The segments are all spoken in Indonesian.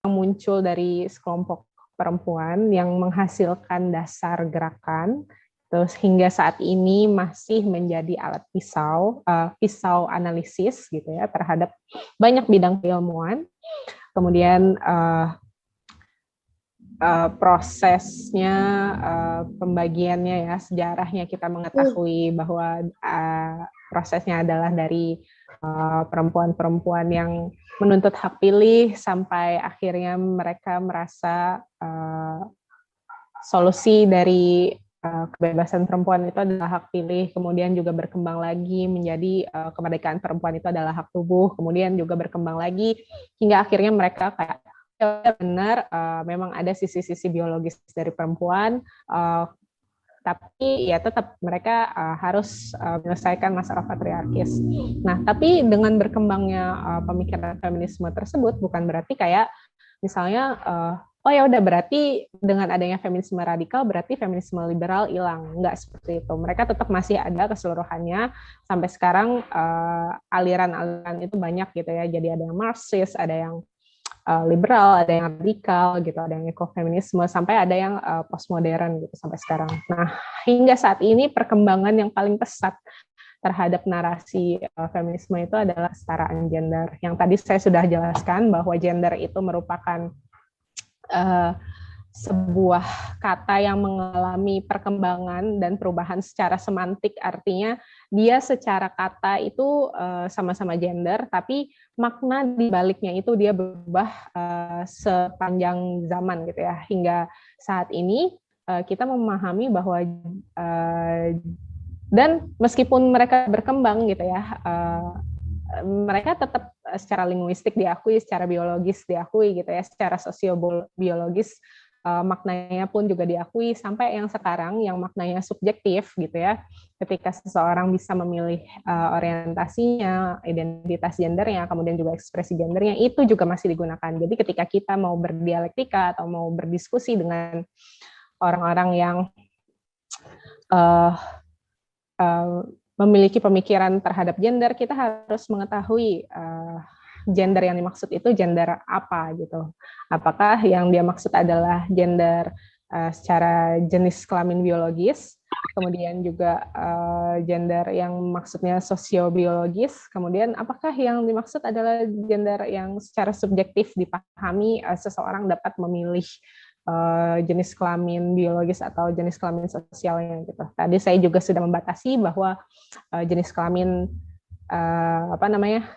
muncul dari sekelompok perempuan yang menghasilkan dasar gerakan, terus hingga saat ini masih menjadi alat pisau analisis gitu ya terhadap banyak bidang keilmuan. Kemudian prosesnya, pembagiannya ya, sejarahnya kita mengetahui bahwa prosesnya adalah dari perempuan-perempuan yang menuntut hak pilih sampai akhirnya mereka merasa solusi dari kebebasan perempuan itu adalah hak pilih, kemudian juga berkembang lagi menjadi kemerdekaan perempuan itu adalah hak tubuh, kemudian juga berkembang lagi hingga akhirnya mereka kayak benar memang ada sisi-sisi biologis dari perempuan, tapi ya tetap mereka harus menyelesaikan masalah patriarkis. Nah, tapi dengan berkembangnya pemikiran feminisme tersebut bukan berarti kayak misalnya oh ya udah berarti dengan adanya feminisme radikal berarti feminisme liberal hilang. Enggak seperti itu. Mereka tetap masih ada keseluruhannya. Sampai sekarang aliran-aliran itu banyak gitu ya. Jadi ada yang Marxis, ada yang liberal, ada yang radikal gitu, ada yang ekofeminisme, sampai ada yang postmodern gitu sampai sekarang. Nah, hingga saat ini perkembangan yang paling pesat terhadap narasi feminisme itu adalah kesetaraan gender. Yang tadi saya sudah jelaskan bahwa gender itu merupakan sebuah kata yang mengalami perkembangan dan perubahan secara semantik, artinya dia secara kata itu sama-sama gender, tapi makna di baliknya itu dia berubah sepanjang zaman gitu ya, hingga saat ini kita memahami bahwa dan meskipun mereka berkembang gitu ya, mereka tetap secara linguistik diakui, secara biologis diakui gitu ya, secara sosiobiologis maknanya pun juga diakui, sampai yang sekarang yang maknanya subjektif gitu ya, ketika seseorang bisa memilih orientasinya, identitas gendernya, kemudian juga ekspresi gendernya, itu juga masih digunakan. Jadi ketika kita mau berdialektika atau mau berdiskusi dengan orang-orang yang memiliki pemikiran terhadap gender, kita harus mengetahui gender yang dimaksud itu gender apa gitu. Apakah yang dia maksud adalah gender secara jenis kelamin biologis, kemudian juga gender yang maksudnya sosiobiologis, kemudian apakah yang dimaksud adalah gender yang secara subjektif dipahami seseorang dapat memilih jenis kelamin biologis atau jenis kelamin sosialnya gitu. Tadi saya juga sudah membatasi bahwa jenis kelamin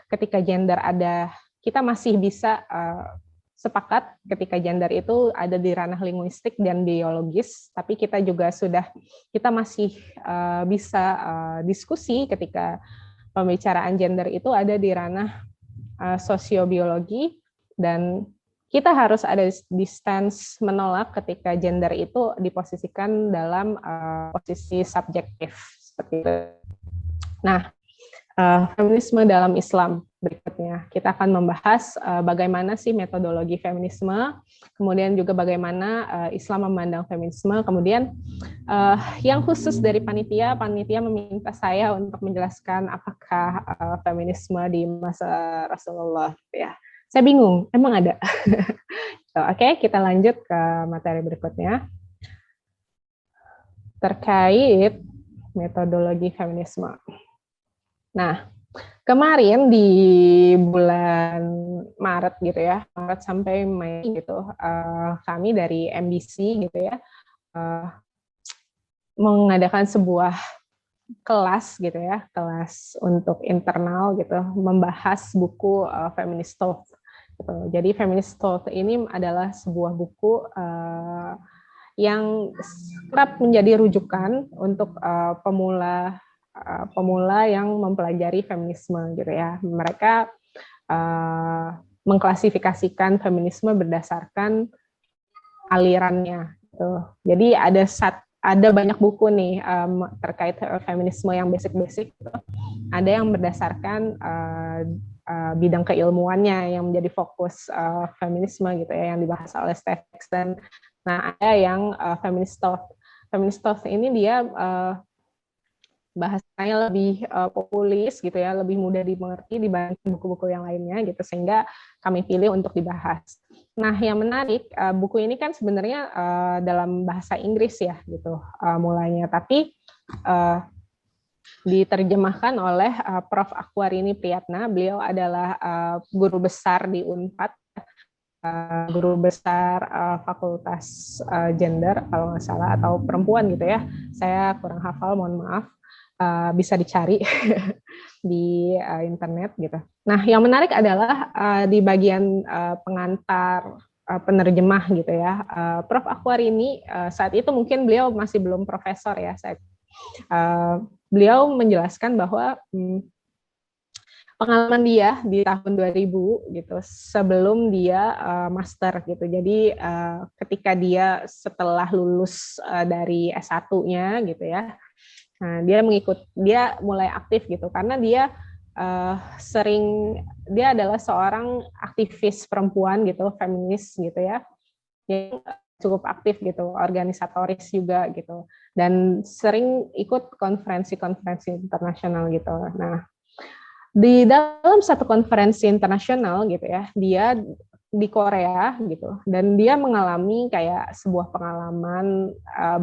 ketika gender ada, kita masih bisa sepakat ketika gender itu ada di ranah linguistik dan biologis, tapi kita masih bisa diskusi ketika pembicaraan gender itu ada di ranah sosiobiologi, dan kita harus ada distance menolak ketika gender itu diposisikan dalam posisi subjektif seperti itu. Nah, feminisme dalam Islam berikutnya kita akan membahas bagaimana sih metodologi feminisme, kemudian juga bagaimana Islam memandang feminisme, kemudian yang khusus dari panitia meminta saya untuk menjelaskan apakah feminisme di masa Rasulullah ya. Saya bingung, emang ada? Oke, kita lanjut ke materi berikutnya. Terkait metodologi feminisme. Nah, kemarin di bulan Maret gitu ya, Maret sampai Mei gitu, kami dari MBC gitu ya, mengadakan sebuah kelas gitu ya, kelas untuk internal gitu, membahas buku Feminist Thought. Gitu. Jadi Feminist Thought ini adalah sebuah buku yang kerap menjadi rujukan untuk pemula yang mempelajari feminisme gitu ya. Mereka mengklasifikasikan feminisme berdasarkan alirannya. Gitu. Jadi ada banyak buku nih terkait feminisme yang basic-basic. Gitu. Ada yang berdasarkan bidang keilmuannya yang menjadi fokus feminisme gitu ya, yang dibahas oleh Stephen. Nah, ada yang feminist thought. Feminist thought ini dia bahasanya lebih populis gitu ya, lebih mudah dimengerti dibanding buku-buku yang lainnya gitu, sehingga kami pilih untuk dibahas. Nah, yang menarik, buku ini kan sebenarnya dalam bahasa Inggris ya, gitu mulainya. Tapi diterjemahkan oleh Prof. Akwarini Priyatna. Beliau adalah guru besar di Unpad, guru besar Fakultas Gender kalau nggak salah, atau perempuan gitu ya. Saya kurang hafal, mohon maaf. Bisa dicari di internet gitu. Nah, yang menarik adalah di bagian pengantar penerjemah gitu ya. Prof. Akwarini saat itu mungkin beliau masih belum profesor ya. Beliau menjelaskan bahwa pengalaman dia di tahun 2000 gitu sebelum dia master gitu. Jadi ketika dia setelah lulus dari S1-nya gitu ya. Nah, dia mulai aktif gitu karena dia dia adalah seorang aktivis perempuan gitu, feminis gitu ya. Yang cukup aktif gitu, organisatoris juga gitu. Dan sering ikut konferensi-konferensi internasional gitu. Nah, di dalam satu konferensi internasional gitu ya, dia di Korea gitu, dan dia mengalami kayak sebuah pengalaman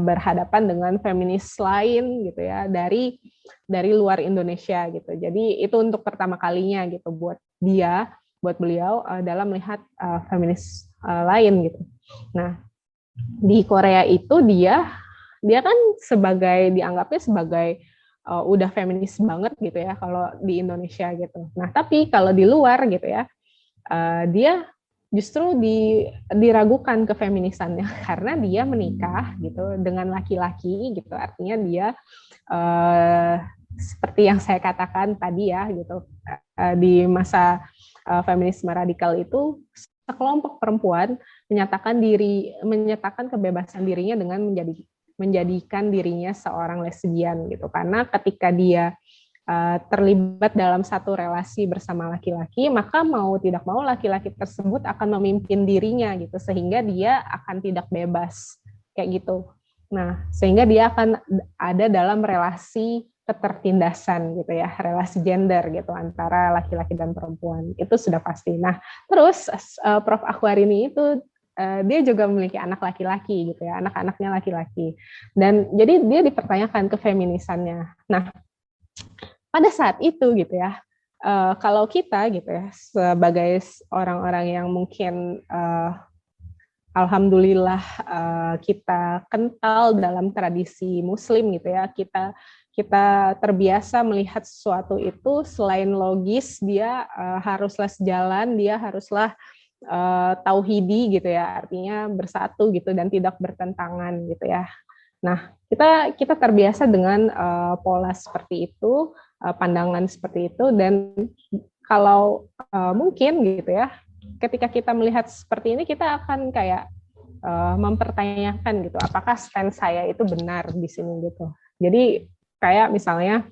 berhadapan dengan feminis lain gitu ya, dari luar Indonesia gitu. Jadi itu untuk pertama kalinya gitu buat beliau dalam melihat feminis lain gitu. Nah, di Korea itu dia kan dianggapnya sebagai udah feminis banget gitu ya kalau di Indonesia gitu. Nah, tapi kalau di luar gitu ya, dia justru diragukan kefeminisannya karena dia menikah gitu dengan laki-laki gitu. Artinya dia seperti yang saya katakan tadi ya gitu, di masa feminisme radikal itu sekelompok perempuan menyatakan kebebasan dirinya dengan menjadikan dirinya seorang lesbian gitu, karena ketika dia terlibat dalam satu relasi bersama laki-laki, maka mau tidak mau laki-laki tersebut akan memimpin dirinya gitu, sehingga dia akan tidak bebas kayak gitu. Nah, sehingga dia akan ada dalam relasi ketertindasan gitu ya, relasi gender gitu antara laki-laki dan perempuan. Itu sudah pasti. Nah, terus Prof. Akwarini itu dia juga memiliki anak laki-laki gitu ya, anak-anaknya laki-laki. Dan jadi dia dipertanyakan kefeminisannya. Nah, pada saat itu gitu ya, kalau kita gitu ya sebagai orang-orang yang mungkin alhamdulillah kita kental dalam tradisi Muslim gitu ya, kita terbiasa melihat sesuatu itu selain logis, dia haruslah sejalan, dia haruslah tauhidi gitu ya, artinya bersatu gitu dan tidak bertentangan gitu ya. Nah, kita terbiasa dengan pola seperti itu, pandangan seperti itu, dan kalau mungkin gitu ya, ketika kita melihat seperti ini, kita akan kayak mempertanyakan gitu, apakah stand saya itu benar di sini gitu. Jadi kayak misalnya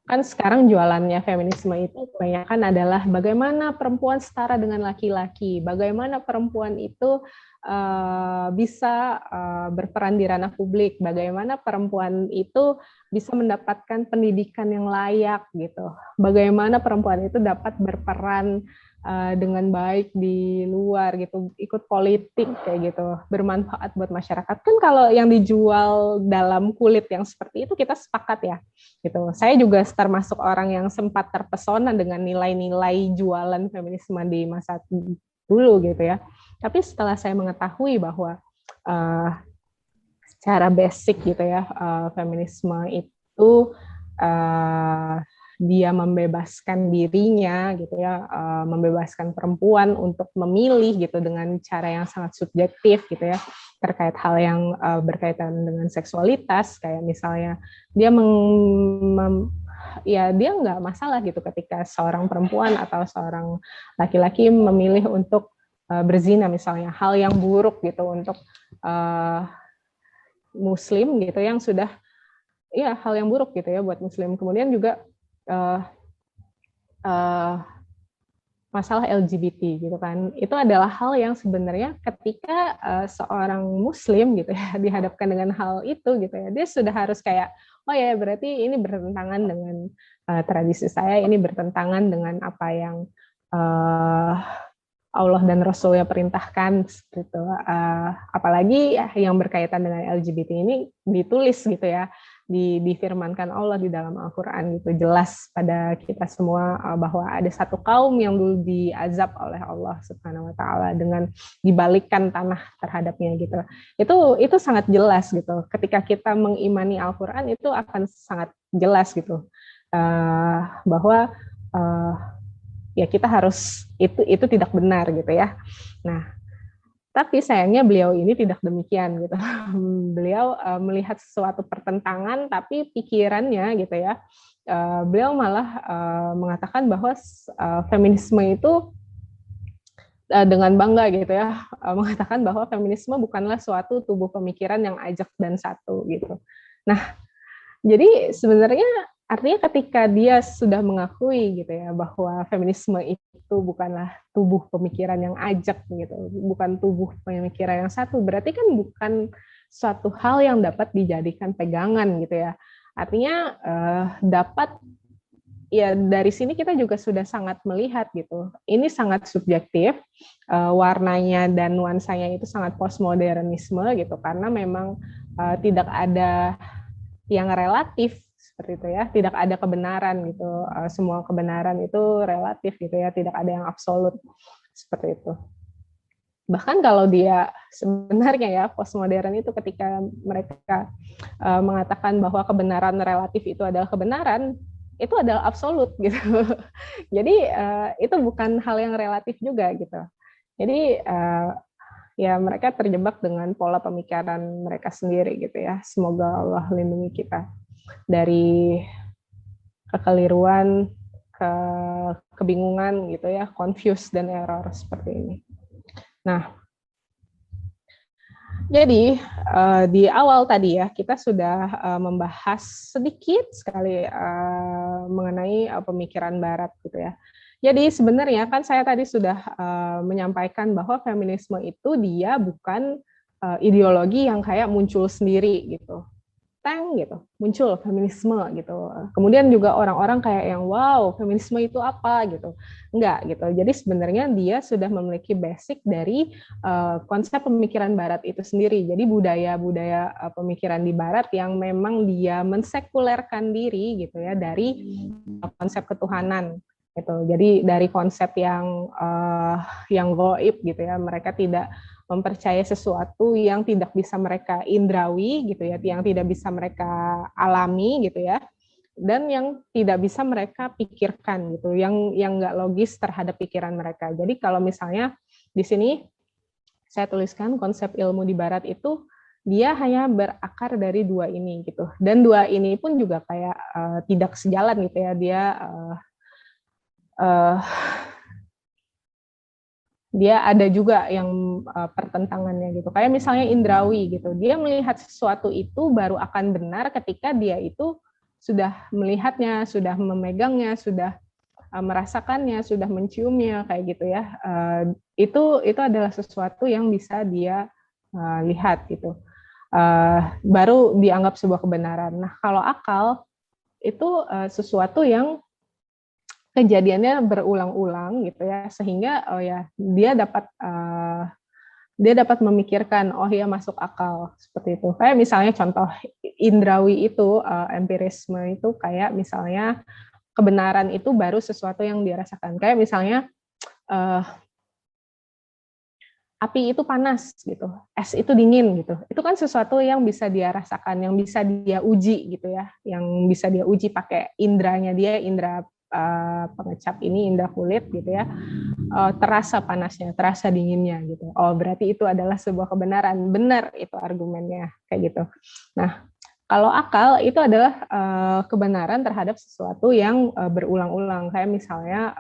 kan sekarang jualannya feminisme itu kebanyakan adalah bagaimana perempuan setara dengan laki-laki, bagaimana perempuan itu bisa berperan di ranah publik, bagaimana perempuan itu bisa mendapatkan pendidikan yang layak gitu, bagaimana perempuan itu dapat berperan dengan baik di luar gitu, ikut politik kayak gitu, bermanfaat buat masyarakat. Kan kalau yang dijual dalam kulit yang seperti itu kita sepakat ya gitu. Saya juga termasuk orang yang sempat terpesona dengan nilai-nilai jualan feminisme di masa dulu gitu ya. Tapi setelah saya mengetahui bahwa secara basic gitu ya, feminisme itu dia membebaskan dirinya gitu ya, membebaskan perempuan untuk memilih gitu dengan cara yang sangat subjektif gitu ya, terkait hal yang berkaitan dengan seksualitas, kayak misalnya dia ya dia nggak masalah gitu ketika seorang perempuan atau seorang laki-laki memilih untuk berzina misalnya, hal yang buruk gitu untuk Muslim gitu yang sudah ya hal yang buruk gitu ya buat Muslim. Kemudian juga uh, uh, masalah LGBT gitu kan, itu adalah hal yang sebenarnya ketika seorang Muslim gitu ya dihadapkan dengan hal itu gitu ya, dia sudah harus kayak oh ya berarti ini bertentangan dengan tradisi saya, ini bertentangan dengan apa yang Allah dan Rasulnya perintahkan seperti itu. Apalagi yang berkaitan dengan LGBT ini ditulis gitu ya, difirmankan Allah di dalam Al-Quran gitu, jelas pada kita semua bahwa ada satu kaum yang dulu diazab oleh Allah Subhanahu Wa Taala dengan dibalikkan tanah terhadapnya gitu. Itu sangat jelas gitu. Ketika kita mengimani Al-Quran itu akan sangat jelas gitu bahwa ya kita harus itu tidak benar gitu ya. Nah, tapi sayangnya beliau ini tidak demikian gitu. Beliau melihat sesuatu pertentangan, tapi pikirannya gitu ya, beliau malah mengatakan bahwa feminisme itu dengan bangga gitu ya, mengatakan bahwa feminisme bukanlah suatu tubuh pemikiran yang ajak dan satu gitu. Nah, jadi sebenarnya artinya ketika dia sudah mengakui gitu ya bahwa feminisme itu bukanlah tubuh pemikiran yang ajak gitu, bukan tubuh pemikiran yang satu, berarti kan bukan suatu hal yang dapat dijadikan pegangan gitu ya. Artinya dapat ya dari sini kita juga sudah sangat melihat gitu. Ini sangat subjektif, warnanya dan nuansanya itu sangat postmodernisme gitu karena memang tidak ada yang relatif seperti itu ya, tidak ada kebenaran gitu, semua kebenaran itu relatif gitu ya, tidak ada yang absolut seperti itu. Bahkan kalau dia sebenarnya ya postmodern itu ketika mereka mengatakan bahwa kebenaran relatif itu adalah kebenaran, itu adalah absolut gitu. Jadi itu bukan hal yang relatif juga gitu. Jadi ya mereka terjebak dengan pola pemikiran mereka sendiri gitu ya. Semoga Allah lindungi kita dari kekeliruan, kebingungan gitu ya, confuse dan error seperti ini. Nah, jadi di awal tadi ya kita sudah membahas sedikit sekali mengenai pemikiran Barat gitu ya. Jadi sebenarnya kan saya tadi sudah menyampaikan bahwa feminisme itu dia bukan ideologi yang kayak muncul sendiri gitu. Teng gitu, muncul feminisme gitu. Kemudian juga orang-orang kayak yang wow, feminisme itu apa gitu. Enggak gitu. Jadi sebenarnya dia sudah memiliki basic dari konsep pemikiran Barat itu sendiri. Jadi budaya-budaya pemikiran di Barat yang memang dia mensekulerkan diri gitu ya dari konsep ketuhanan gitu. Jadi dari konsep yang gaib gitu ya. Mereka tidak mempercayai sesuatu yang tidak bisa mereka indrawi gitu ya, yang tidak bisa mereka alami gitu ya, dan yang tidak bisa mereka pikirkan gitu, yang nggak logis terhadap pikiran mereka. Jadi kalau misalnya di sini saya tuliskan konsep ilmu di Barat itu dia hanya berakar dari dua ini gitu, dan dua ini pun juga kayak tidak sejalan gitu ya, dia ada juga yang pertentangannya gitu. Kayak misalnya indrawi gitu. Dia melihat sesuatu itu baru akan benar ketika dia itu sudah melihatnya, sudah memegangnya, sudah merasakannya, sudah menciumnya kayak gitu ya. Itu adalah sesuatu yang bisa dia lihat gitu. Baru dianggap sebuah kebenaran. Nah, kalau akal itu sesuatu yang kejadiannya berulang-ulang gitu ya, sehingga dia dapat memikirkan oh ya masuk akal seperti itu. Kayak misalnya contoh indrawi itu empirisme itu kayak misalnya kebenaran itu baru sesuatu yang dirasakan. Kayak misalnya api itu panas gitu, es itu dingin gitu. Itu kan sesuatu yang bisa dia rasakan, yang bisa dia uji gitu ya, yang bisa dia uji pakai indranya dia, indra pengecap ini, indra kulit gitu ya, terasa panasnya, terasa dinginnya gitu. Oh berarti itu adalah sebuah kebenaran, benar itu argumennya kayak gitu. Nah kalau akal itu adalah kebenaran terhadap sesuatu yang berulang-ulang, kayak misalnya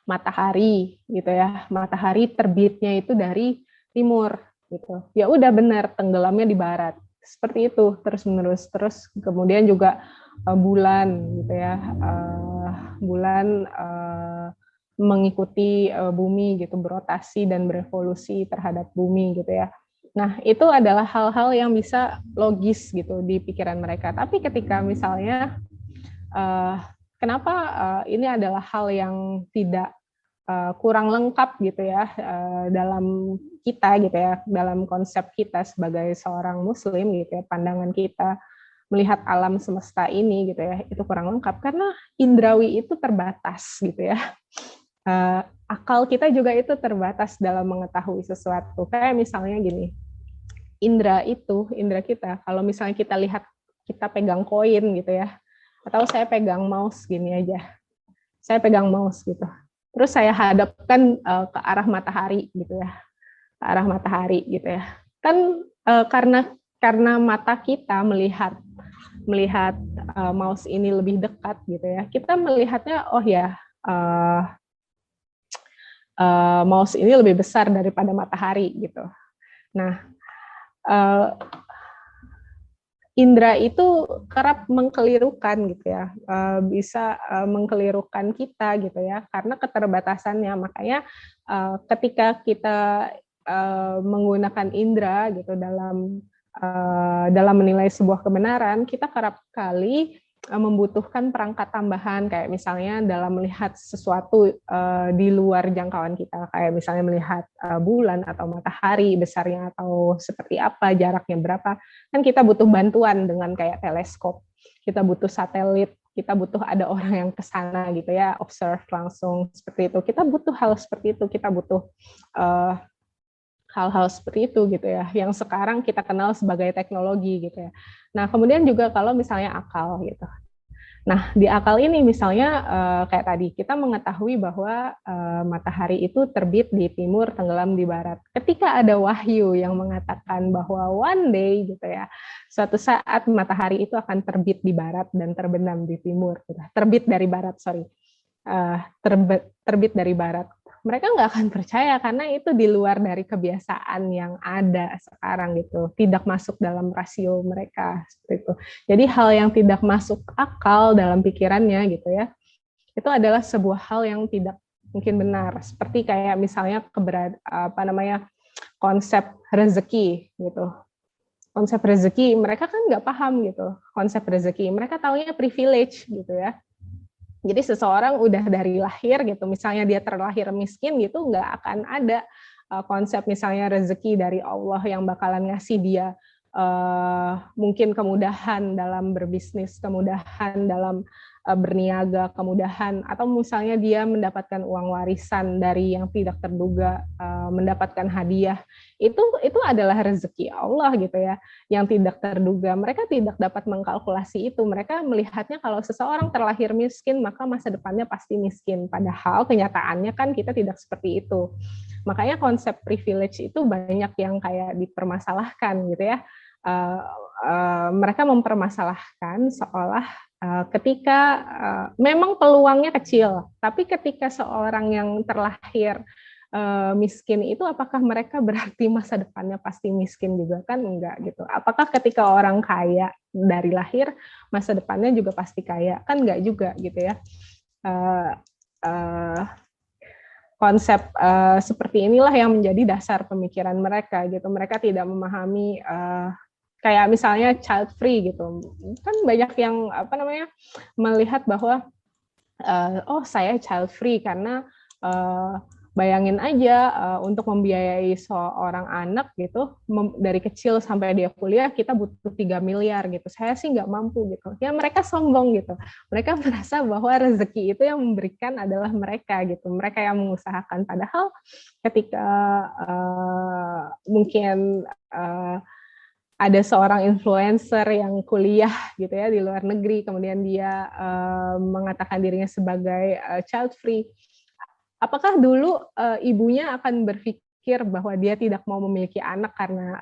matahari gitu ya, matahari terbitnya itu dari timur gitu. Ya udah benar, tenggelamnya di barat. Seperti itu terus-menerus. Terus kemudian juga bulan gitu ya. Bulan mengikuti bumi gitu, berotasi dan berevolusi terhadap bumi gitu ya. Nah, itu adalah hal-hal yang bisa logis gitu di pikiran mereka. Tapi ketika misalnya kenapa ini adalah hal yang tidak kurang lengkap gitu ya dalam kita gitu ya, dalam konsep kita sebagai seorang muslim gitu ya, pandangan kita melihat alam semesta ini gitu ya, itu kurang lengkap karena indrawi itu terbatas gitu ya. Akal kita juga itu terbatas dalam mengetahui sesuatu. Kayak misalnya gini, indra kita, kalau misalnya kita lihat, kita pegang koin gitu ya, atau saya pegang mouse gini aja, saya pegang mouse gitu, terus saya hadapkan ke arah matahari gitu ya, ke arah matahari gitu ya, kan karena mata kita melihat mouse ini lebih dekat gitu ya, kita melihatnya oh ya mouse ini lebih besar daripada matahari gitu. Nah, indra itu kerap mengkelirukan gitu ya, bisa mengkelirukan kita gitu ya, karena keterbatasannya. Makanya ketika kita menggunakan indra gitu dalam menilai sebuah kebenaran, kita kerap kali membutuhkan perangkat tambahan, kayak misalnya dalam melihat sesuatu di luar jangkauan kita, kayak misalnya melihat bulan atau matahari besarnya atau seperti apa, jaraknya berapa, kan kita butuh bantuan dengan kayak teleskop, kita butuh satelit, kita butuh ada orang yang ke sana gitu ya, observe langsung seperti itu, kita butuh hal seperti itu, kita butuh hal-hal seperti itu gitu ya, yang sekarang kita kenal sebagai teknologi gitu ya. Nah, kemudian juga kalau misalnya akal gitu. Nah, di akal ini misalnya kayak tadi, kita mengetahui bahwa matahari itu terbit di timur, tenggelam di barat. Ketika ada wahyu yang mengatakan bahwa one day gitu ya, suatu saat matahari itu akan terbit di barat dan terbenam di timur. Gitu. Terbit dari barat, terbit dari barat. Mereka nggak akan percaya karena itu di luar dari kebiasaan yang ada sekarang gitu, tidak masuk dalam rasio mereka seperti itu. Jadi hal yang tidak masuk akal dalam pikirannya gitu ya, itu adalah sebuah hal yang tidak mungkin benar. Seperti kayak misalnya konsep rezeki gitu. Konsep rezeki mereka kan nggak paham gitu konsep rezeki. Mereka taunya privilege gitu ya. Jadi seseorang udah dari lahir gitu, misalnya dia terlahir miskin gitu, nggak akan ada konsep misalnya rezeki dari Allah yang bakalan ngasih dia mungkin kemudahan dalam berbisnis, kemudahan dalam berniaga, kemudahan, atau misalnya dia mendapatkan uang warisan dari yang tidak terduga, mendapatkan hadiah, itu adalah rezeki Allah gitu ya, yang tidak terduga. Mereka tidak dapat mengkalkulasi itu. Mereka melihatnya kalau seseorang terlahir miskin, maka masa depannya pasti miskin. Padahal kenyataannya kan kita tidak seperti itu. Makanya konsep privilege itu banyak yang kayak dipermasalahkan gitu ya. Mereka mempermasalahkan seolah ketika memang peluangnya kecil, tapi ketika seorang yang terlahir miskin itu, apakah mereka berarti masa depannya pasti miskin juga? Kan enggak gitu. Apakah ketika orang kaya dari lahir masa depannya juga pasti kaya? Kan enggak juga gitu ya. Konsep seperti inilah yang menjadi dasar pemikiran mereka gitu. Mereka tidak memahami kayak misalnya child free gitu, kan banyak yang melihat bahwa oh saya child free karena bayangin aja untuk membiayai seorang anak gitu dari kecil sampai dia kuliah kita butuh 3 miliar gitu, saya sih nggak mampu gitu ya. Mereka sombong gitu, mereka merasa bahwa rezeki itu yang memberikan adalah mereka gitu, mereka yang mengusahakan, padahal ketika mungkin ada seorang influencer yang kuliah gitu ya di luar negeri, kemudian dia mengatakan dirinya sebagai child free. Apakah dulu ibunya akan berpikir bahwa dia tidak mau memiliki anak karena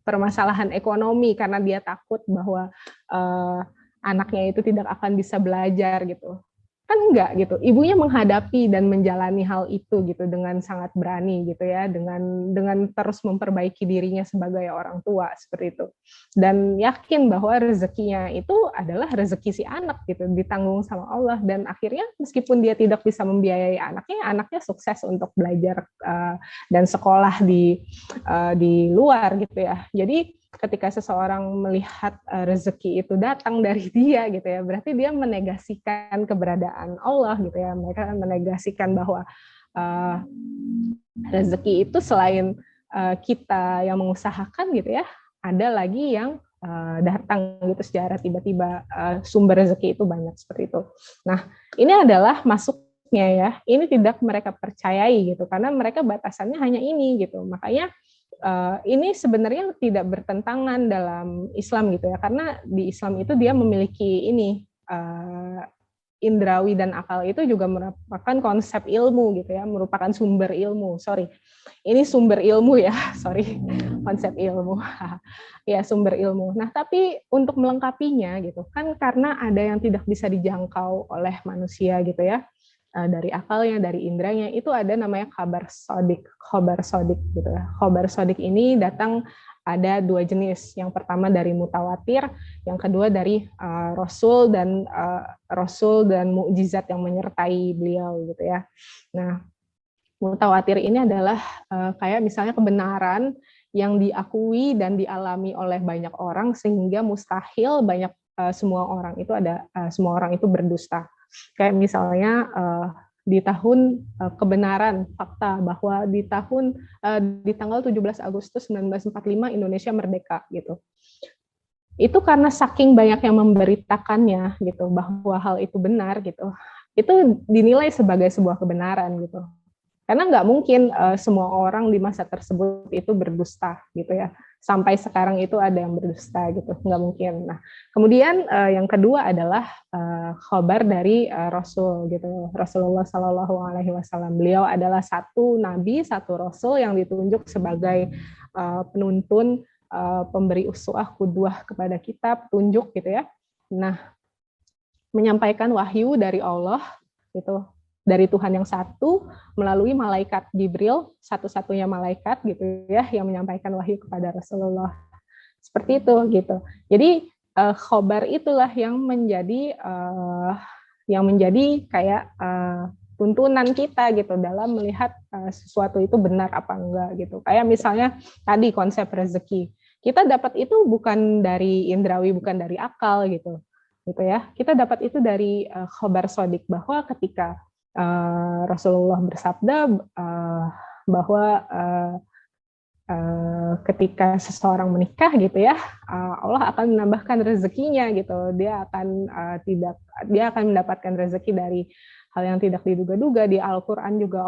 permasalahan ekonomi, karena dia takut bahwa anaknya itu tidak akan bisa belajar gitu? Kan enggak gitu. Ibunya menghadapi dan menjalani hal itu gitu dengan sangat berani gitu ya, dengan terus memperbaiki dirinya sebagai orang tua seperti itu. Dan yakin bahwa rezekinya itu adalah rezeki si anak gitu, ditanggung sama Allah, dan akhirnya meskipun dia tidak bisa membiayai anaknya sukses untuk belajar dan sekolah di luar gitu ya. Jadi ketika seseorang melihat rezeki itu datang dari dia gitu ya, berarti dia menegasikan keberadaan Allah gitu ya. Mereka menegasikan bahwa rezeki itu selain kita yang mengusahakan gitu ya, ada lagi yang datang gitu secara tiba-tiba, sumber rezeki itu banyak seperti itu. Nah, ini adalah masuknya ya. Ini tidak mereka percayai gitu karena mereka batasannya hanya ini gitu. Makanya ini sebenarnya tidak bertentangan dalam Islam gitu ya, karena di Islam itu dia memiliki ini indrawi dan akal itu juga merupakan konsep ilmu gitu ya, merupakan sumber ilmu. Sorry, ini sumber ilmu ya, sorry, konsep ilmu. Ya, sumber ilmu. Nah, tapi untuk melengkapinya gitu kan, karena ada yang tidak bisa dijangkau oleh manusia gitu ya, dari akalnya, dari indranya, itu ada namanya khabar sodik gitu ya. Khabar sodik ini datang ada dua jenis. Yang pertama dari mutawatir, yang kedua dari rasul dan mukjizat yang menyertai beliau gitu ya. Nah, mutawatir ini adalah kayak misalnya kebenaran yang diakui dan dialami oleh banyak orang sehingga mustahil semua orang itu berdusta. Kayak misalnya di tahun kebenaran fakta bahwa di tanggal 17 Agustus 1945 Indonesia merdeka gitu. Itu karena saking banyak yang memberitakannya gitu bahwa hal itu benar gitu. Itu dinilai sebagai sebuah kebenaran gitu. Karena nggak mungkin semua orang di masa tersebut itu berdusta gitu ya. Sampai sekarang itu ada yang berdusta gitu, nggak mungkin. Nah, kemudian yang kedua adalah khabar dari Rasul gitu. Rasulullah Shallallahu Alaihi Wasallam. Beliau adalah satu nabi, satu rasul yang ditunjuk sebagai penuntun, pemberi uswah, qudwah kepada kita, petunjuk gitu ya. Nah, menyampaikan wahyu dari Allah gitu, dari Tuhan yang satu melalui malaikat Jibril, satu-satunya malaikat gitu ya yang menyampaikan wahyu kepada Rasulullah. Seperti itu gitu. Jadi khobar itulah yang menjadi kayak tuntunan kita gitu dalam melihat sesuatu itu benar apa enggak gitu. Kayak misalnya tadi konsep rezeki. Kita dapat itu bukan dari indrawi, bukan dari akal gitu ya. Kita dapat itu dari khobar sodik, bahwa ketika Rasulullah bersabda bahwa ketika seseorang menikah gitu ya, Allah akan menambahkan rezekinya gitu. Dia akan mendapatkan rezeki dari hal yang tidak diduga-duga. Di Al-Qur'an juga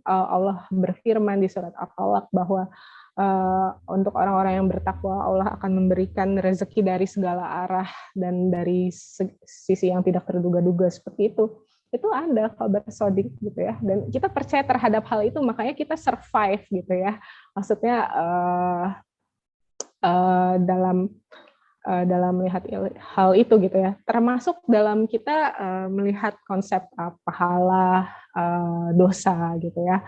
Allah berfirman di surat At-Talaq bahwa untuk orang-orang yang bertakwa Allah akan memberikan rezeki dari segala arah dan dari sisi yang tidak terduga-duga seperti itu. Itu ada kabar sodik gitu ya, dan kita percaya terhadap hal itu, makanya kita survive gitu ya. Maksudnya dalam melihat hal itu gitu ya, termasuk dalam kita melihat konsep pahala, dosa gitu ya,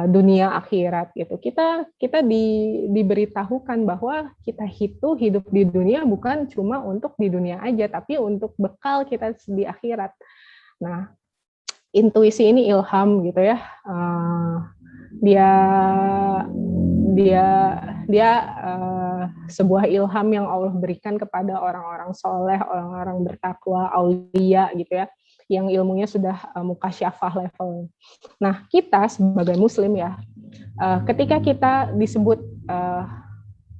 dunia akhirat gitu. Kita diberitahukan bahwa kita hidup di dunia bukan cuma untuk di dunia aja, tapi untuk bekal kita di akhirat. Nah, intuisi ini ilham gitu ya. Dia sebuah ilham yang Allah berikan kepada orang-orang soleh, orang-orang bertakwa, aulia gitu ya, yang ilmunya sudah mukasyafah level. Nah, kita sebagai muslim ya, ketika kita disebut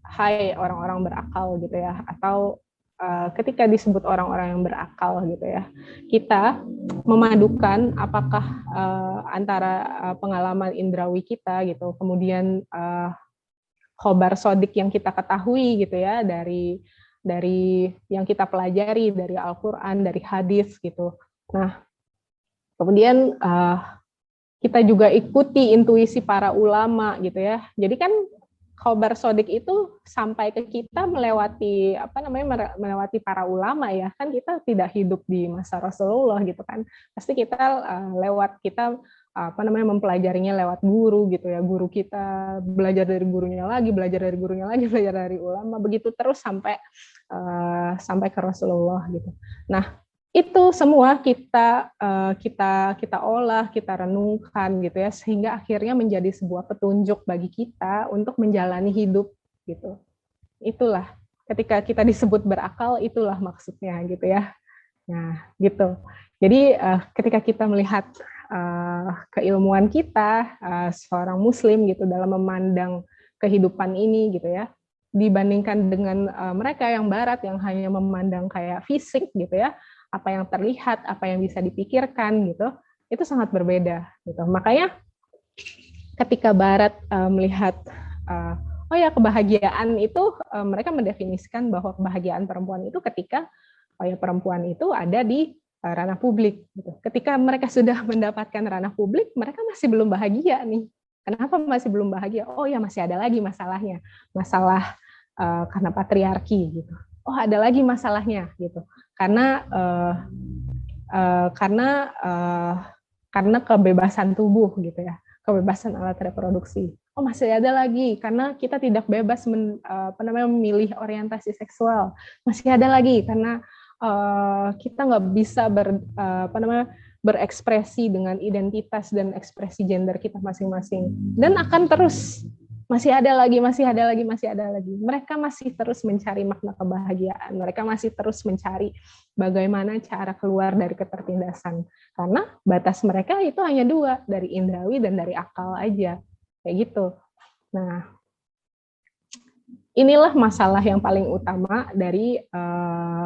hai orang-orang berakal gitu ya, atau ketika disebut orang-orang yang berakal gitu ya, kita memadukan apakah antara pengalaman indrawi kita gitu, kemudian khobar sodik yang kita ketahui gitu ya, dari yang kita pelajari dari Al-Quran, dari hadis gitu. Nah, kemudian kita juga ikuti intuisi para ulama gitu ya. Jadi kan khobar sodik itu sampai ke kita melewati melewati para ulama ya, kan kita tidak hidup di masa Rasulullah gitu kan, pasti kita mempelajarinya lewat guru gitu ya, guru kita belajar dari gurunya lagi, belajar dari ulama, begitu terus sampai ke Rasulullah gitu. Nah, itu semua kita olah, kita renungkan gitu ya, sehingga akhirnya menjadi sebuah petunjuk bagi kita untuk menjalani hidup gitu. itulah ketika kita disebut berakal, itulah maksudnya gitu ya. Nah, gitu. Jadi ketika kita melihat keilmuan kita seorang muslim gitu dalam memandang kehidupan ini gitu ya, dibandingkan dengan mereka yang barat yang hanya memandang kayak fisik gitu ya, apa yang terlihat, apa yang bisa dipikirkan gitu, itu sangat berbeda gitu. Makanya ketika barat melihat oh ya kebahagiaan itu mereka mendefinisikan bahwa kebahagiaan perempuan itu ketika ya perempuan itu ada di ranah publik. Gitu. Ketika mereka sudah mendapatkan ranah publik, mereka masih belum bahagia nih. Kenapa masih belum bahagia? Oh ya masih ada lagi masalahnya, masalah karena patriarki gitu. Oh ada lagi masalahnya gitu, karena karena kebebasan tubuh gitu ya, kebebasan alat reproduksi. Oh masih ada lagi karena kita tidak bebas memilih orientasi seksual. Masih ada lagi karena kita nggak bisa berekspresi dengan identitas dan ekspresi gender kita masing-masing. Dan akan terus masih ada lagi, masih ada lagi, masih ada lagi. Mereka masih terus mencari makna kebahagiaan. Mereka masih terus mencari bagaimana cara keluar dari ketertindasan. Karena batas mereka itu hanya dua, dari indrawi dan dari akal aja. Kayak gitu. Nah, inilah masalah yang paling utama dari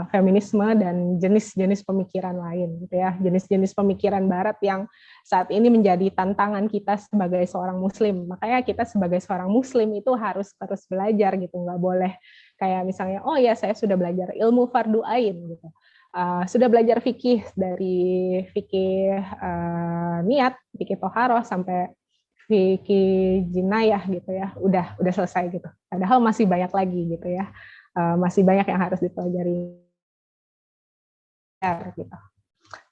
feminisme dan jenis-jenis pemikiran lain gitu ya, jenis-jenis pemikiran barat yang saat ini menjadi tantangan kita sebagai seorang muslim. Makanya kita sebagai seorang muslim itu harus terus belajar gitu, nggak boleh kayak misalnya oh ya saya sudah belajar ilmu fardu ain gitu. Sudah belajar fikih dari fikih niat, fikih toharoh sampai fikih jinayah gitu ya, udah selesai gitu. Padahal masih banyak lagi gitu ya, masih banyak yang harus dipelajari gitu.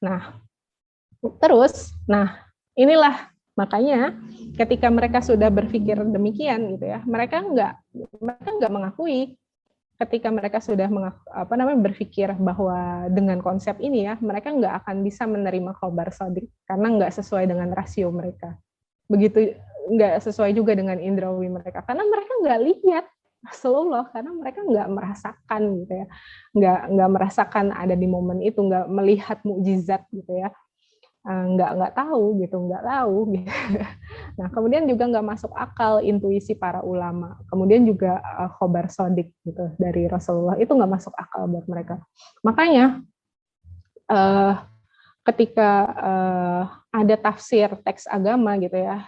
Nah, terus, inilah makanya ketika mereka sudah berpikir demikian gitu ya, mereka nggak mengakui ketika mereka sudah berpikir bahwa dengan konsep ini ya, mereka nggak akan bisa menerima khobar sodik karena nggak sesuai dengan rasio mereka. Begitu nggak sesuai juga dengan indrawi mereka karena mereka nggak lihat Rasulullah, karena mereka nggak merasakan gitu ya, nggak merasakan ada di momen itu, nggak melihat mukjizat gitu ya, nggak tahu gitu. Nah kemudian juga nggak masuk akal intuisi para ulama, kemudian juga khobar sodik gitu dari Rasulullah itu nggak masuk akal buat mereka. Makanya ketika ada tafsir teks agama gitu ya,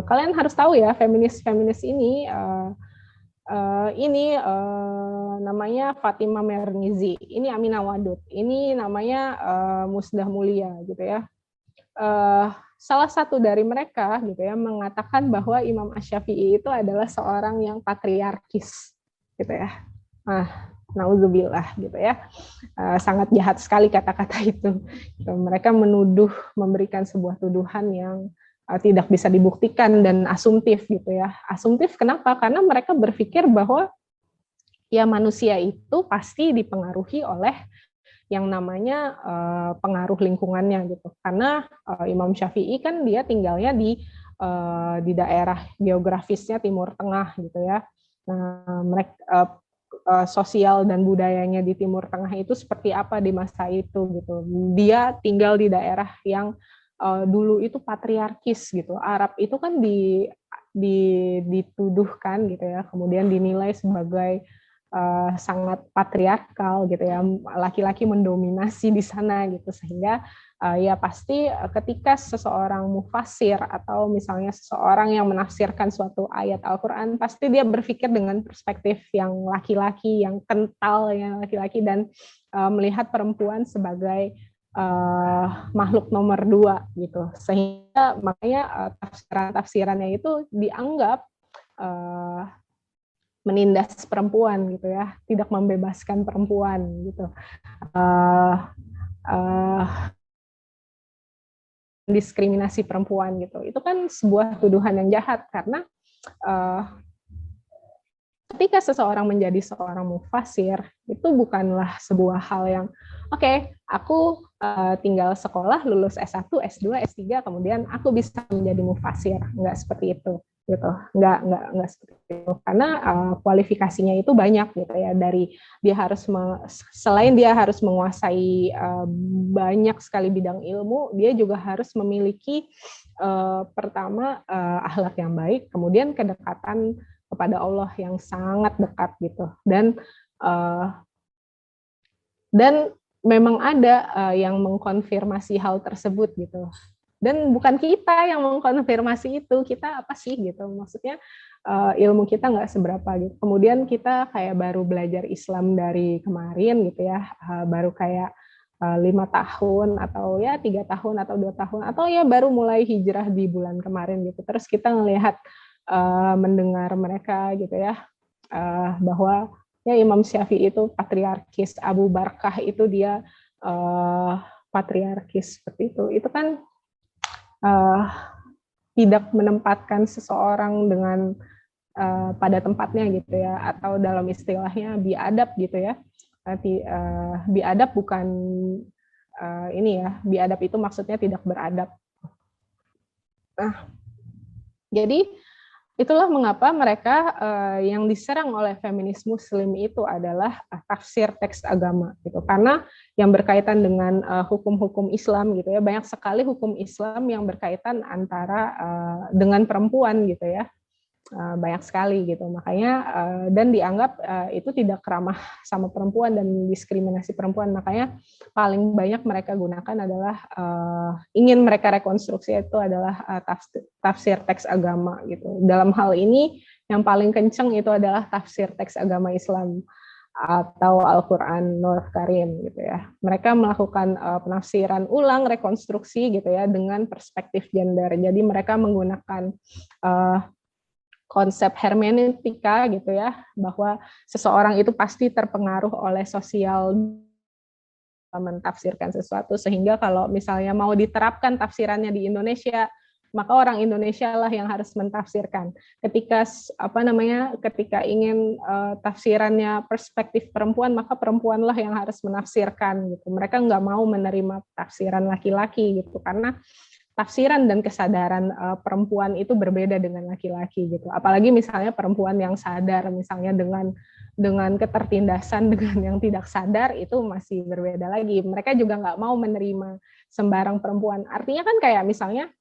kalian harus tahu ya feminis ini namanya Fatimah Mernizi, ini Aminah Wadud, ini namanya Musdah Mulia gitu ya. Salah satu dari mereka gitu ya mengatakan bahwa Imam Asy-Syafi'i itu adalah seorang yang patriarkis gitu ya. Nauzubillah gitu ya. Sangat jahat sekali kata-kata itu. Mereka memberikan sebuah tuduhan yang tidak bisa dibuktikan dan asumtif gitu ya. Asumtif kenapa? Karena mereka berpikir bahwa ya manusia itu pasti dipengaruhi oleh yang namanya pengaruh lingkungannya gitu. Karena Imam Syafi'i kan dia tinggalnya di daerah geografisnya Timur Tengah gitu ya. Nah, mereka sosial dan budayanya di Timur Tengah itu seperti apa di masa itu gitu. Dia tinggal di daerah yang dulu itu patriarkis gitu. Arab itu kan dituduhkan gitu ya, kemudian dinilai sebagai sangat patriarkal gitu ya, laki-laki mendominasi di sana gitu, sehingga ya pasti ketika seseorang mufassir atau misalnya seseorang yang menafsirkan suatu ayat Al-Quran, pasti dia berpikir dengan perspektif yang laki-laki, yang kental, yang laki-laki, dan melihat perempuan sebagai makhluk nomor 2 gitu, sehingga makanya tafsirannya itu dianggap menindas perempuan gitu ya, tidak membebaskan perempuan gitu, diskriminasi perempuan gitu. Itu kan sebuah tuduhan yang jahat karena ketika seseorang menjadi seorang mufassir itu bukanlah sebuah hal yang oke, aku tinggal sekolah lulus S1, S2, S3 kemudian aku bisa menjadi mufassir, enggak seperti itu. gitu. Nggak seperti itu, karena kualifikasinya itu banyak gitu ya. Dari dia harus selain dia harus menguasai banyak sekali bidang ilmu, dia juga harus memiliki pertama akhlak yang baik, kemudian kedekatan kepada Allah yang sangat dekat gitu. Dan memang ada yang mengkonfirmasi hal tersebut gitu. Dan bukan kita yang mengkonfirmasi itu, kita apa sih gitu, maksudnya ilmu kita nggak seberapa gitu. Kemudian kita kayak baru belajar Islam dari kemarin gitu ya, baru kayak 5 tahun atau ya 3 tahun atau 2 tahun, atau ya baru mulai hijrah di bulan kemarin gitu. Terus kita melihat mendengar mereka gitu ya, bahwa ya Imam Syafi'i itu patriarkis, Abu Barkah itu dia patriarkis seperti itu kan tidak menempatkan seseorang dengan pada tempatnya gitu ya, atau dalam istilahnya biadab gitu ya. Biadab bukan ini ya, biadab itu maksudnya tidak beradab. Nah, jadi itulah mengapa mereka yang diserang oleh feminis muslim itu adalah tafsir teks agama gitu. Karena yang berkaitan dengan hukum-hukum Islam gitu ya, banyak sekali hukum Islam yang berkaitan antara dengan perempuan gitu ya. Banyak sekali gitu, makanya dan dianggap itu tidak ramah sama perempuan dan diskriminasi perempuan, makanya paling banyak mereka gunakan adalah ingin mereka rekonstruksi itu adalah tafsir teks agama gitu. Dalam hal ini yang paling kencang itu adalah tafsir teks agama Islam atau Al-Qur'anul Karim gitu ya. Mereka melakukan penafsiran ulang, rekonstruksi gitu ya dengan perspektif gender. Jadi mereka menggunakan konsep hermeneutika gitu ya, bahwa seseorang itu pasti terpengaruh oleh sosial mentafsirkan sesuatu, sehingga kalau misalnya mau diterapkan tafsirannya di Indonesia, maka orang Indonesia lah yang harus mentafsirkan. Ketika ingin tafsirannya perspektif perempuan, maka perempuanlah yang harus menafsirkan gitu. Mereka nggak mau menerima tafsiran laki-laki gitu, karena tafsiran dan kesadaran perempuan itu berbeda dengan laki-laki gitu. Apalagi misalnya perempuan yang sadar, misalnya dengan ketertindasan dengan yang tidak sadar, itu masih berbeda lagi. Mereka juga nggak mau menerima sembarang perempuan. Artinya kan kayak misalnya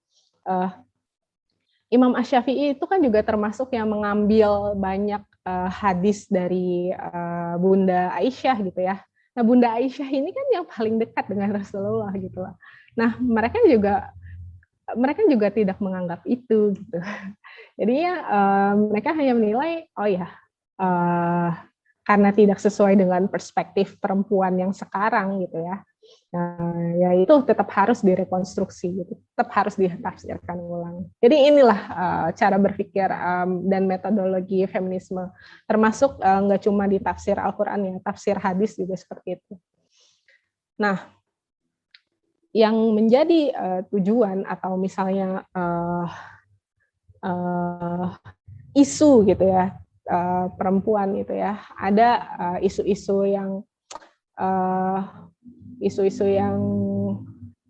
Imam Asy-Syafi'i itu kan juga termasuk yang mengambil banyak hadis dari Bunda Aisyah gitu ya. Nah, Bunda Aisyah ini kan yang paling dekat dengan Rasulullah gitu lah. Nah, mereka juga tidak menganggap itu gitu. Jadi ya mereka hanya menilai oh ya karena tidak sesuai dengan perspektif perempuan yang sekarang gitu ya. Ya itu tetap harus direkonstruksi gitu, tetap harus ditafsirkan ulang. Jadi inilah cara berpikir dan metodologi feminisme, termasuk nggak cuma di tafsir Al-Qur'an ya, tafsir hadis juga seperti itu. Nah, yang menjadi tujuan atau misalnya isu gitu ya perempuan itu ya, ada isu-isu yang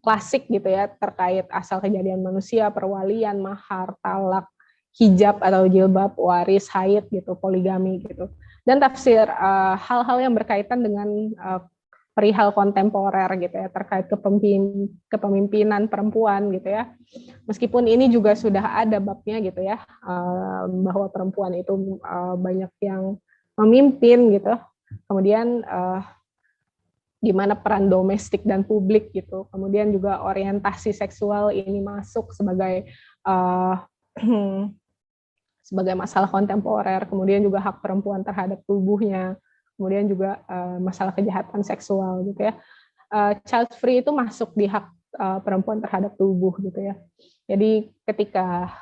klasik gitu ya terkait asal kejadian manusia, perwalian, mahar, talak, hijab atau jilbab, waris, haid gitu, poligami gitu. Dan tafsir hal-hal yang berkaitan dengan perihal kontemporer gitu ya, terkait kepemimpinan perempuan gitu ya. Meskipun ini juga sudah ada babnya gitu ya, bahwa perempuan itu banyak yang memimpin gitu. Kemudian gimana peran domestik dan publik gitu. Kemudian juga orientasi seksual ini masuk sebagai sebagai masalah kontemporer. Kemudian juga hak perempuan terhadap tubuhnya. Kemudian juga masalah kejahatan seksual gitu ya. Child free itu masuk di hak perempuan terhadap tubuh gitu ya. Jadi ketika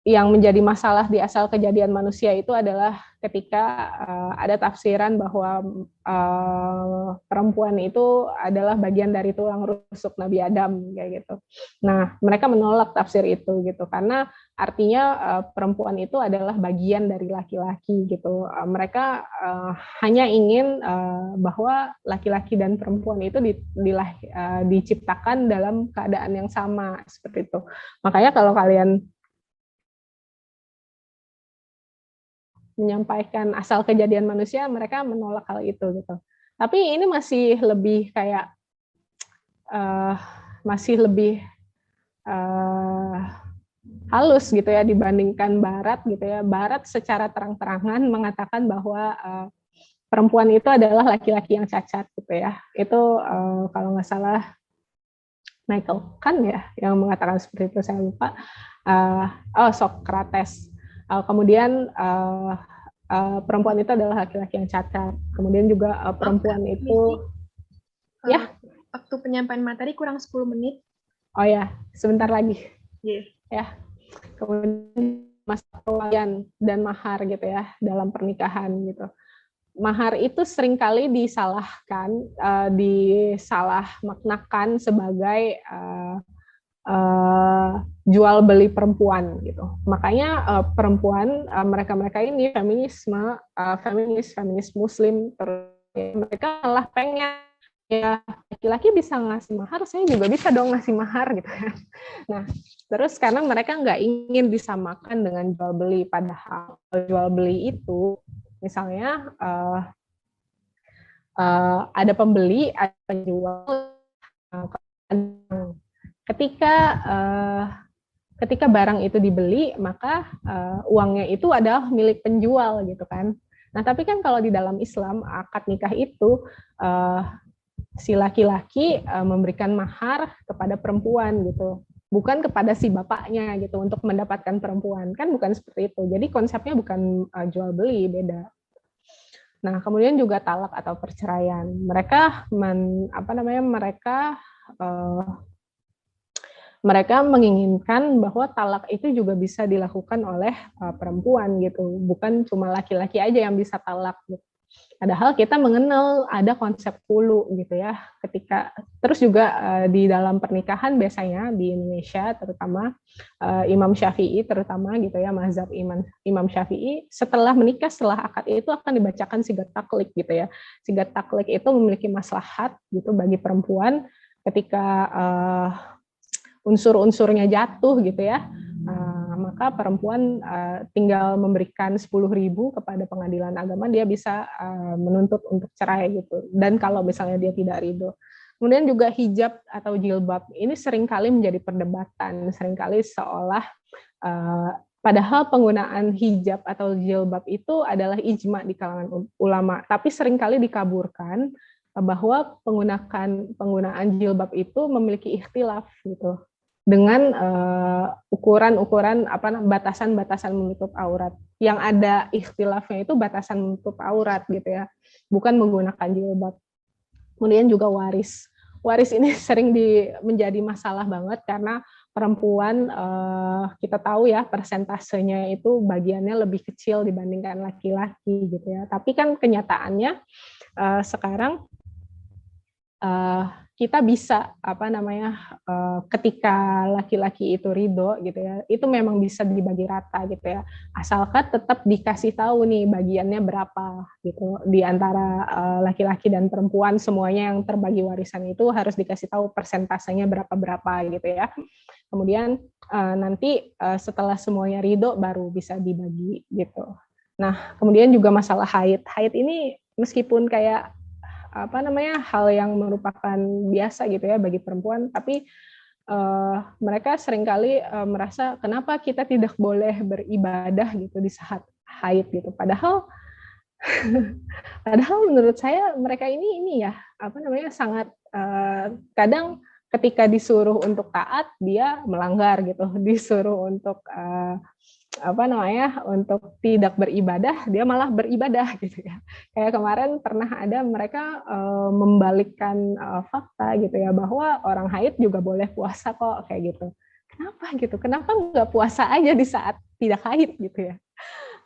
yang menjadi masalah di asal kejadian manusia itu adalah ketika ada tafsiran bahwa perempuan itu adalah bagian dari tulang rusuk Nabi Adam kayak gitu. Nah, mereka menolak tafsir itu gitu karena artinya perempuan itu adalah bagian dari laki-laki gitu. Mereka hanya ingin bahwa laki-laki dan perempuan itu diciptakan dalam keadaan yang sama seperti itu. Makanya kalau kalian menyampaikan asal kejadian manusia, mereka menolak hal itu gitu. Tapi ini masih lebih kayak masih lebih halus gitu ya dibandingkan Barat gitu ya. Barat secara terang-terangan mengatakan bahwa perempuan itu adalah laki-laki yang cacat gitu ya. Itu kalau nggak salah Michael Kant ya yang mengatakan seperti itu, saya lupa. Socrates. Kemudian perempuan itu adalah laki-laki yang cacat. Kemudian juga perempuan itu ya waktu penyampaian materi kurang 10 menit. Oh ya, sebentar lagi. Yeah. Ya. Kemudian masalah perwalian dan mahar gitu ya dalam pernikahan gitu. Mahar itu seringkali disalahkan, disalah maknakan sebagai jual beli perempuan gitu. Makanya perempuan mereka ini feminis Muslim, mereka malah pengen ya laki-laki bisa ngasih mahar, saya juga bisa dong ngasih mahar gitu ya. Nah, terus karena mereka nggak ingin disamakan dengan jual beli, padahal jual beli itu misalnya ada pembeli, ada penjual. Ketika barang itu dibeli, maka uangnya itu adalah milik penjual gitu kan. Nah, tapi kan kalau di dalam Islam akad nikah itu si laki-laki memberikan mahar kepada perempuan gitu, bukan kepada si bapaknya gitu untuk mendapatkan perempuan, kan bukan seperti itu. Jadi konsepnya bukan jual beli, beda. Nah, kemudian juga talak atau perceraian. Mereka menginginkan bahwa talak itu juga bisa dilakukan oleh perempuan gitu, bukan cuma laki-laki aja yang bisa talak gitu. Padahal kita mengenal ada konsep hulu gitu ya. Terus juga di dalam pernikahan biasanya di Indonesia terutama Imam Syafi'i terutama gitu ya, mazhab Imam Syafi'i setelah menikah, setelah akad itu akan dibacakan sigat taklik gitu ya. Sigat taklik itu memiliki maslahat gitu bagi perempuan ketika unsur-unsurnya jatuh gitu ya. Maka perempuan tinggal memberikan 10.000 kepada pengadilan agama, dia bisa menuntut untuk cerai gitu. Dan kalau misalnya dia tidak ridho. Kemudian juga hijab atau jilbab ini seringkali menjadi perdebatan, seringkali seolah padahal penggunaan hijab atau jilbab itu adalah ijma di kalangan ulama, tapi seringkali dikaburkan bahwa penggunaan jilbab itu memiliki ikhtilaf gitu, dengan ukuran-ukuran batasan-batasan menutup aurat. Yang ada ikhtilafnya itu batasan menutup aurat gitu ya, bukan menggunakan jilbab. Kemudian juga waris. Waris ini sering menjadi masalah banget karena perempuan kita tahu ya persentasenya itu bagiannya lebih kecil dibandingkan laki-laki gitu ya. Tapi kan kenyataannya sekarang kita bisa ketika laki-laki itu ridho gitu ya, itu memang bisa dibagi rata gitu ya, asalkan tetap dikasih tahu nih bagiannya berapa gitu di antara laki-laki dan perempuan, semuanya yang terbagi warisan itu harus dikasih tahu persentasenya berapa gitu ya. Kemudian nanti setelah semuanya ridho baru bisa dibagi gitu. Nah, kemudian juga masalah haid ini meskipun kayak hal yang merupakan biasa gitu ya bagi perempuan, tapi mereka seringkali merasa kenapa kita tidak boleh beribadah gitu di saat haid gitu. Padahal menurut saya mereka ini ya sangat kadang ketika disuruh untuk taat dia melanggar gitu, disuruh untuk untuk tidak beribadah, dia malah beribadah gitu ya. Kayak kemarin pernah ada mereka membalikkan fakta gitu ya, bahwa orang haid juga boleh puasa kok kayak gitu. kenapa gitu? Kenapa nggak puasa aja di saat tidak haid gitu ya?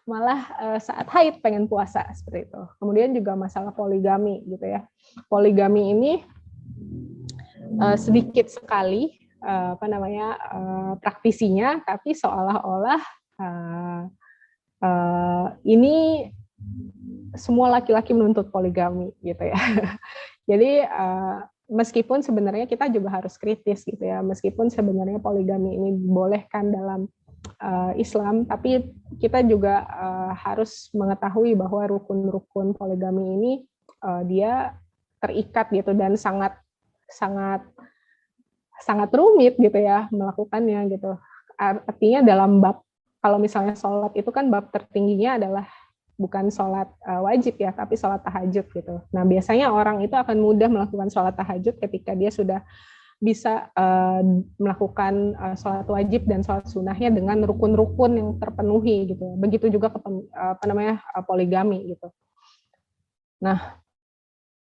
Malah saat haid pengen puasa seperti itu. Kemudian juga masalah poligami gitu ya. Poligami ini sedikit sekali praktisinya, tapi seolah-olah ini semua laki-laki menuntut poligami gitu ya. Jadi meskipun sebenarnya kita juga harus kritis gitu ya, meskipun sebenarnya poligami ini dibolehkan dalam Islam, tapi kita juga harus mengetahui bahwa rukun-rukun poligami ini dia terikat gitu dan sangat rumit gitu ya melakukannya gitu. Artinya dalam bab, kalau misalnya sholat itu kan bab tertingginya adalah bukan sholat wajib ya, tapi sholat tahajud gitu. Nah biasanya orang itu akan mudah melakukan sholat tahajud ketika dia sudah bisa melakukan sholat wajib dan sholat sunnahnya dengan rukun-rukun yang terpenuhi gitu. Begitu juga poligami gitu. Nah,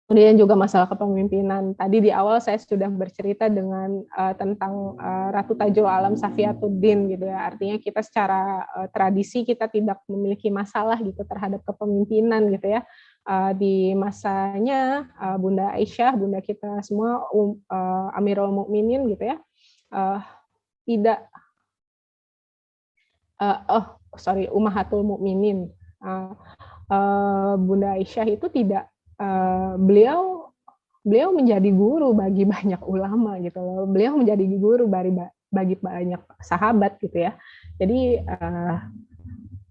kemudian juga masalah kepemimpinan. Tadi di awal saya sudah bercerita dengan tentang Ratu Tajul Alam Safiyatuddin gitu ya. Artinya kita secara tradisi kita tidak memiliki masalah gitu terhadap kepemimpinan gitu ya. Di masanya Bunda Aisyah, bunda kita semua, Amirul Mukminin gitu ya, tidak Ummahatul Mukminin, Bunda Aisyah itu tidak, beliau menjadi guru bagi banyak ulama gitu loh, beliau menjadi guru bagi banyak sahabat gitu ya, jadi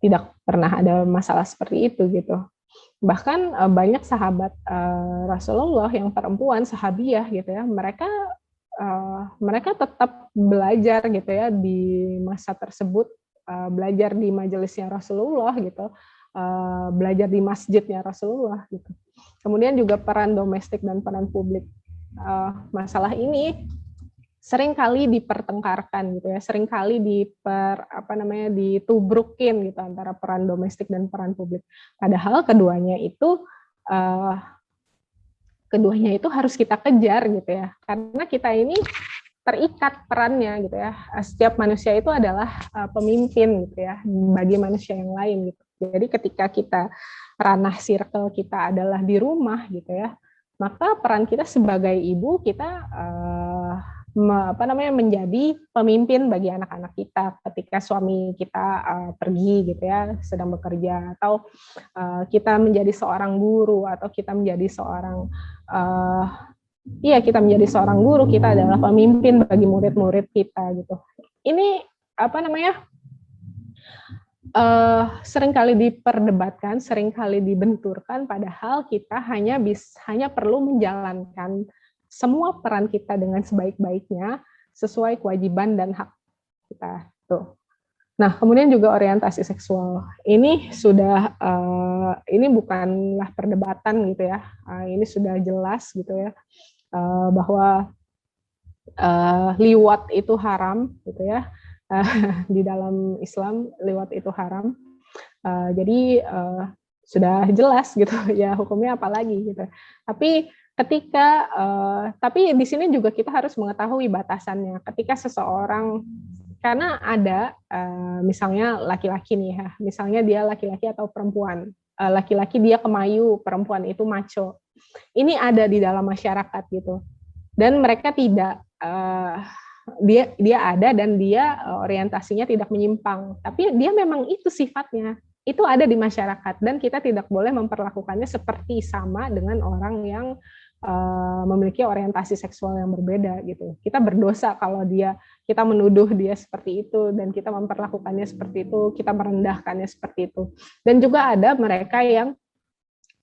tidak pernah ada masalah seperti itu gitu. Bahkan banyak sahabat Rasulullah yang perempuan, sahabiyah gitu ya, mereka tetap belajar gitu ya di masa tersebut, belajar di majelisnya Rasulullah gitu, belajar di masjidnya Rasulullah gitu. Kemudian juga peran domestik dan peran publik. Masalah ini seringkali dipertengkarkan gitu ya, seringkali ditubrukin gitu antara peran domestik dan peran publik. Padahal keduanya itu harus kita kejar gitu ya, karena kita ini terikat perannya gitu ya. Setiap manusia itu adalah pemimpin gitu ya bagi manusia yang lain gitu. Jadi ketika kita ranah circle kita adalah di rumah gitu ya, maka peran kita sebagai ibu kita menjadi pemimpin bagi anak-anak kita ketika suami kita pergi gitu ya, sedang bekerja, atau kita menjadi seorang guru, atau kita menjadi seorang guru, kita adalah pemimpin bagi murid-murid kita gitu. Ini seringkali diperdebatkan, seringkali dibenturkan, padahal kita hanya perlu menjalankan semua peran kita dengan sebaik-baiknya sesuai kewajiban dan hak kita tuh. Nah, kemudian juga orientasi seksual. Ini sudah ini bukanlah perdebatan gitu ya. Ini sudah jelas gitu ya bahwa liwat itu haram gitu ya. Di dalam Islam liwat itu haram. Jadi sudah jelas gitu ya hukumnya apalagi gitu. Tapi di sini juga kita harus mengetahui batasannya. Ketika seseorang, karena ada misalnya laki-laki nih ya, misalnya dia laki-laki atau perempuan, laki-laki dia kemayu, perempuan itu macho. Ini ada di dalam masyarakat gitu, dan mereka tidak dia ada dan dia orientasinya tidak menyimpang, tapi dia memang itu sifatnya. Itu ada di masyarakat dan kita tidak boleh memperlakukannya seperti sama dengan orang yang memiliki orientasi seksual yang berbeda gitu. Kita berdosa kalau kita menuduh dia seperti itu dan kita memperlakukannya seperti itu, kita merendahkannya seperti itu. Dan juga ada mereka yang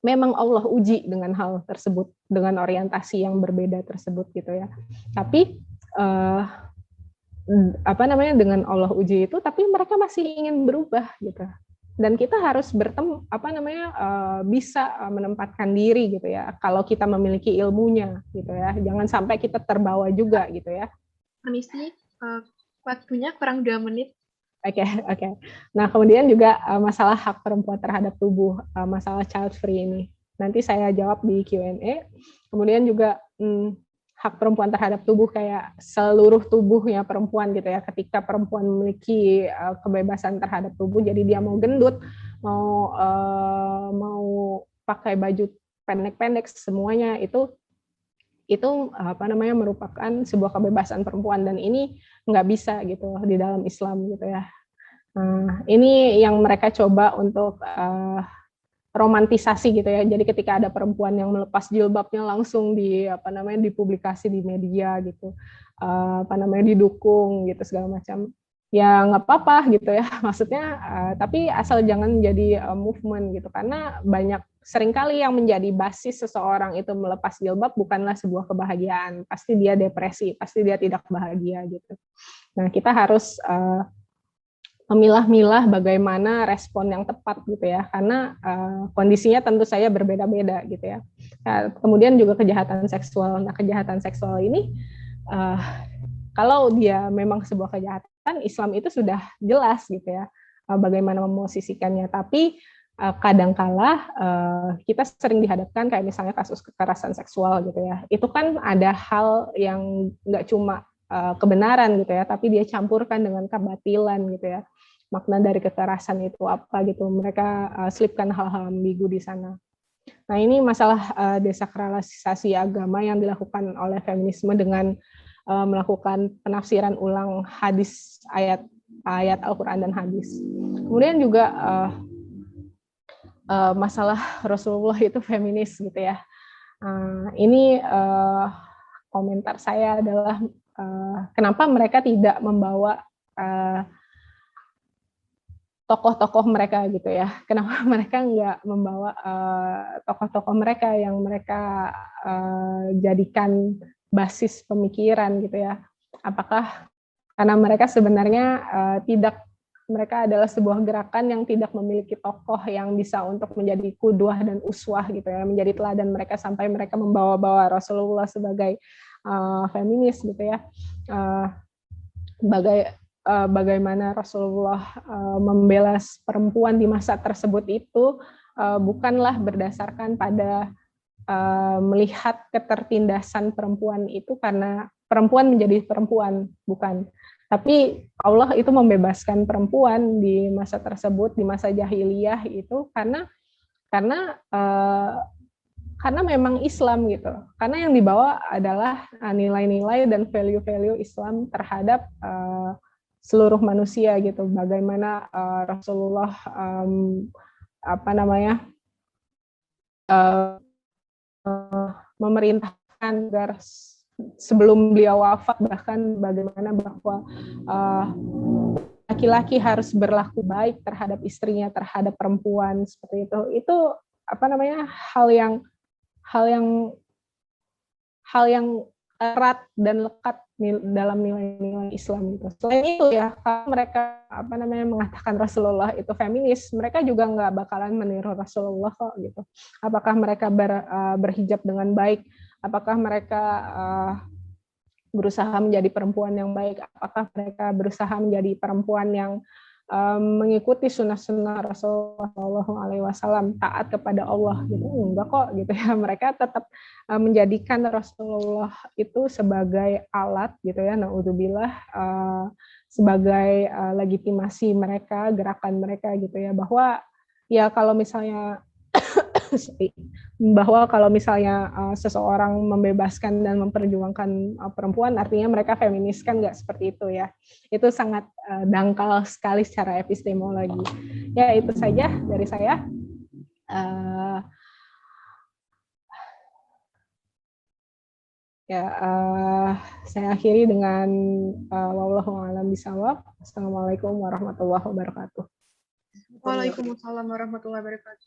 memang Allah uji dengan hal tersebut, dengan orientasi yang berbeda tersebut gitu ya. Tapi dengan Allah uji itu, tapi mereka masih ingin berubah gitu. Dan kita harus bisa menempatkan diri gitu ya. Kalau kita memiliki ilmunya gitu ya, jangan sampai kita terbawa juga gitu ya. Permisi, waktunya kurang 2 menit. Oke. Nah, kemudian juga masalah hak perempuan terhadap tubuh, masalah child free ini. Nanti saya jawab di Q&A. Kemudian juga hak perempuan terhadap tubuh kayak seluruh tubuhnya perempuan gitu ya. Ketika perempuan memiliki kebebasan terhadap tubuh, jadi dia mau gendut, mau pakai baju pendek-pendek, semuanya itu merupakan sebuah kebebasan perempuan, dan ini nggak bisa gitu di dalam Islam gitu ya. Nah, ini yang mereka coba untuk romantisasi gitu ya. Jadi ketika ada perempuan yang melepas jilbabnya langsung dipublikasi di media gitu, didukung gitu segala macam. Ya nggak apa-apa gitu ya. Maksudnya tapi asal jangan jadi movement gitu, karena seringkali yang menjadi basis seseorang itu melepas jilbab bukanlah sebuah kebahagiaan. Pasti dia depresi, pasti dia tidak bahagia gitu. Nah, kita harus memilah-milah bagaimana respon yang tepat gitu ya, karena kondisinya tentu saja berbeda-beda gitu ya. Nah, kemudian juga kejahatan seksual. Nah, kejahatan seksual ini kalau dia memang sebuah kejahatan, Islam itu sudah jelas gitu ya, bagaimana memosisikannya. Tapi kadangkala kita sering dihadapkan kayak misalnya kasus kekerasan seksual gitu ya. Itu kan ada hal yang nggak cuma kebenaran gitu ya, tapi dia campurkan dengan kebatilan gitu ya. Makna dari kekerasan itu apa gitu, mereka selipkan hal-hal ambigu di sana. Nah, ini masalah desakralisasi agama yang dilakukan oleh feminisme dengan melakukan penafsiran ulang hadis, ayat Al-Quran dan hadis. Kemudian juga masalah Rasulullah itu feminis gitu ya. Ini komentar saya adalah kenapa mereka tidak membawa tokoh-tokoh mereka gitu ya. Kenapa mereka nggak membawa tokoh-tokoh mereka yang mereka jadikan basis pemikiran gitu ya. Apakah karena mereka sebenarnya mereka adalah sebuah gerakan yang tidak memiliki tokoh yang bisa untuk menjadi kudwah dan uswah gitu ya, menjadi teladan mereka sampai mereka membawa-bawa Rasulullah sebagai feminis gitu ya. Bagaimana Rasulullah membela perempuan di masa tersebut itu bukanlah berdasarkan pada melihat ketertindasan perempuan itu karena perempuan menjadi perempuan, bukan. Tapi Allah itu membebaskan perempuan di masa tersebut, di masa jahiliyah itu karena memang Islam gitu. Karena yang dibawa adalah nilai-nilai dan value-value Islam terhadap seluruh manusia gitu. Bagaimana Rasulullah memerintahkan agar sebelum beliau wafat, bahkan bagaimana bahwa laki-laki harus berlaku baik terhadap istrinya, terhadap perempuan seperti itu hal yang erat dan lekat dalam nilai-nilai Islam gitu. Selain itu ya, kalau mereka mengatakan Rasulullah itu feminis, mereka juga nggak bakalan meniru Rasulullah kok gitu. Apakah mereka berhijab dengan baik? Apakah mereka berusaha menjadi perempuan yang baik? Apakah mereka berusaha menjadi perempuan yang mengikuti sunnah-sunnah Rasulullah SAW, taat kepada Allah gitu? Enggak kok gitu ya. Mereka tetap menjadikan Rasulullah itu sebagai alat gitu ya, naudzubillah, sebagai legitimasi mereka, gerakan mereka gitu ya, bahwa ya kalau misalnya seseorang membebaskan dan memperjuangkan perempuan, artinya mereka feminis, kan nggak seperti itu ya. Itu sangat dangkal sekali secara epistemologi. Ya, itu saja dari saya. Saya akhiri dengan wallahu a'lam bishawab. Assalamualaikum warahmatullahi wabarakatuh. Waalaikumsalam warahmatullahi wabarakatuh.